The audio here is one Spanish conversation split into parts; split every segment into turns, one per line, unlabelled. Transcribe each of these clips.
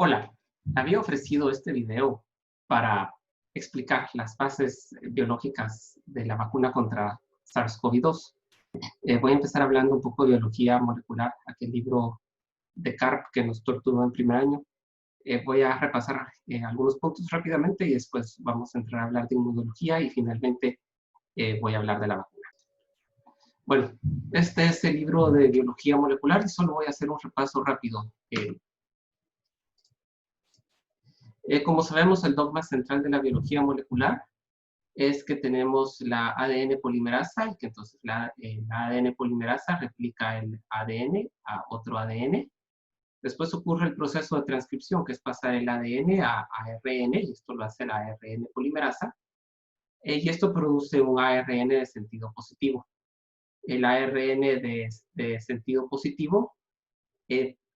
Hola, había ofrecido este video para explicar las bases biológicas de la vacuna contra SARS-CoV-2. Voy a empezar hablando un poco de biología molecular, aquel libro de Karp que nos torturó en primer año. Voy a repasar algunos puntos rápidamente y después vamos a entrar a hablar de inmunología y finalmente voy a hablar de la vacuna. Bueno, este es el libro de biología molecular y solo voy a hacer un repaso rápido. Como sabemos, el dogma central de la biología molecular es que tenemos la ADN polimerasa y que entonces la ADN polimerasa replica el ADN a otro ADN. Después ocurre el proceso de transcripción, que es pasar el ADN a ARN, y esto lo hace la ARN polimerasa. Y esto produce un ARN de sentido positivo. El ARN de sentido positivo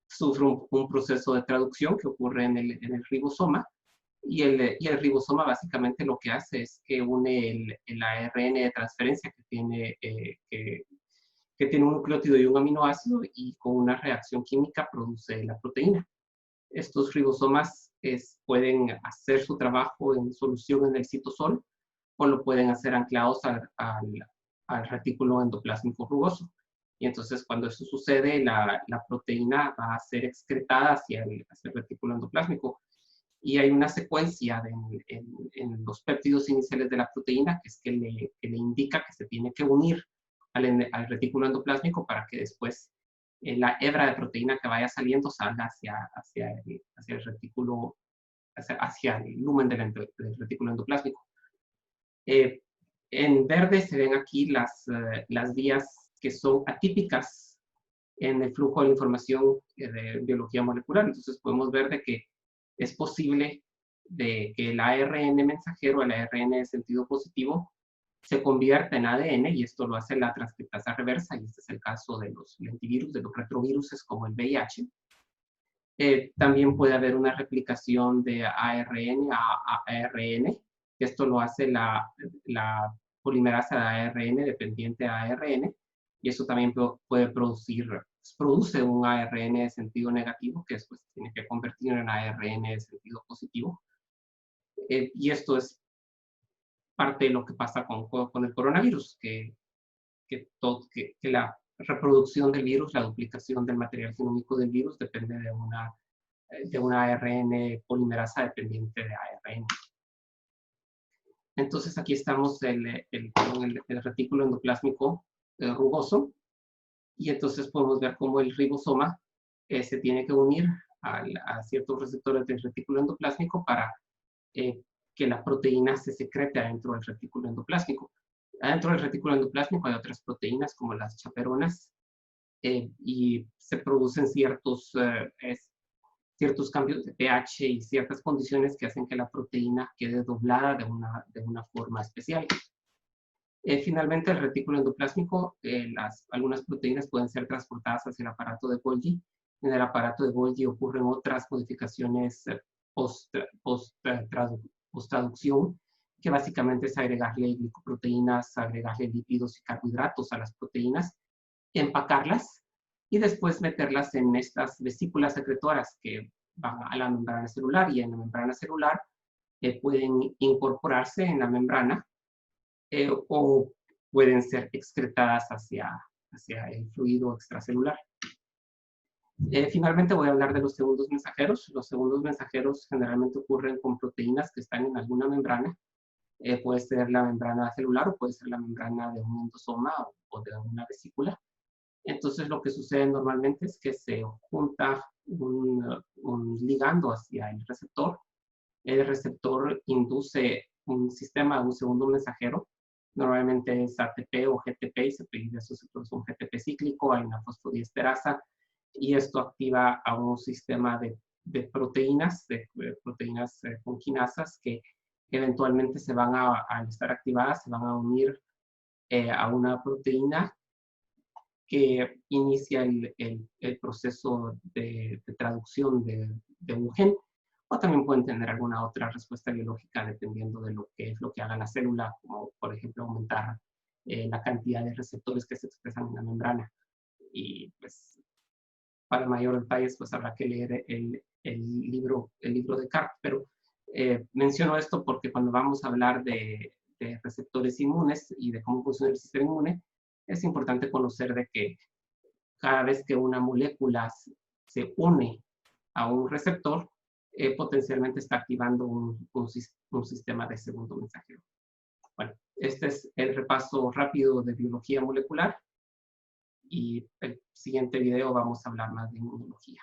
sufre un proceso de traducción que ocurre en el ribosoma, y el ribosoma básicamente lo que hace es que une el ARN de transferencia que tiene un nucleótido y un aminoácido, y con una reacción química produce la proteína. Estos ribosomas pueden hacer su trabajo en solución en el citosol, o lo pueden hacer anclados al retículo endoplásmico rugoso. Y entonces, cuando eso sucede, la proteína va a ser excretada hacia el retículo endoplásmico. Y hay una secuencia en los péptidos iniciales de la proteína que le indica que se tiene que unir al retículo endoplásmico para que después la hebra de proteína que vaya saliendo salga hacia el retículo, hacia el lumen del retículo endoplásmico. En verde se ven aquí las vías que son atípicas en el flujo de la información de biología molecular. Entonces podemos ver de que es posible de que el ARN mensajero, el ARN de sentido positivo, se convierta en ADN, y esto lo hace la transcriptasa reversa, y este es el caso de los lentivirus, de los retroviruses como el VIH. También puede haber una replicación de ARN a ARN, que esto lo hace la polimerasa de ARN dependiente a ARN, y eso también produce un ARN de sentido negativo que después tiene que convertir en ARN de sentido positivo. Y esto es parte de lo que pasa con el coronavirus, que la reproducción del virus, la duplicación del material genómico del virus depende de una ARN polimerasa dependiente de ARN. Entonces aquí estamos el retículo endoplásmico rugoso, y entonces podemos ver cómo el ribosoma se tiene que unir a ciertos receptores del retículo endoplásmico para que la proteína se secrete adentro del retículo endoplásmico. Adentro del retículo endoplásmico hay otras proteínas como las chaperonas, y se producen ciertos cambios de pH y ciertas condiciones que hacen que la proteína quede doblada de una forma especial. Finalmente, el retículo endoplásmico, algunas proteínas pueden ser transportadas hacia el aparato de Golgi. En el aparato de Golgi ocurren otras modificaciones post-traducción, que básicamente es agregarle glicoproteínas, agregarle lípidos y carbohidratos a las proteínas, empacarlas y después meterlas en estas vesículas secretoras que van a la membrana celular, y en la membrana celular pueden incorporarse en la membrana o pueden ser excretadas hacia el fluido extracelular. Finalmente voy a hablar de los segundos mensajeros. Los segundos mensajeros generalmente ocurren con proteínas que están en alguna membrana. Puede ser la membrana celular o puede ser la membrana de un endosoma o de una vesícula. Entonces lo que sucede normalmente es que se junta un ligando hacia el receptor. El receptor induce un sistema, un segundo mensajero. Normalmente es ATP o GTP, y se pide un GTP cíclico, hay una fosfodiesterasa, y esto activa a un sistema de proteínas, con quinasas, que eventualmente al estar activadas, se van a unir a una proteína que inicia el proceso de traducción de un gen, o también pueden tener alguna otra respuesta biológica dependiendo de lo que haga la célula, como por ejemplo aumentar la cantidad de receptores que se expresan en la membrana. Y pues para mayor detalles, pues habrá que leer el libro de CARP, pero menciono esto porque cuando vamos a hablar de receptores inmunes y de cómo funciona el sistema inmune, es importante conocer de que cada vez que una molécula se une a un receptor, potencialmente está activando un sistema de segundo mensajero. Bueno, este es el repaso rápido de biología molecular y el siguiente video vamos a hablar más de inmunología.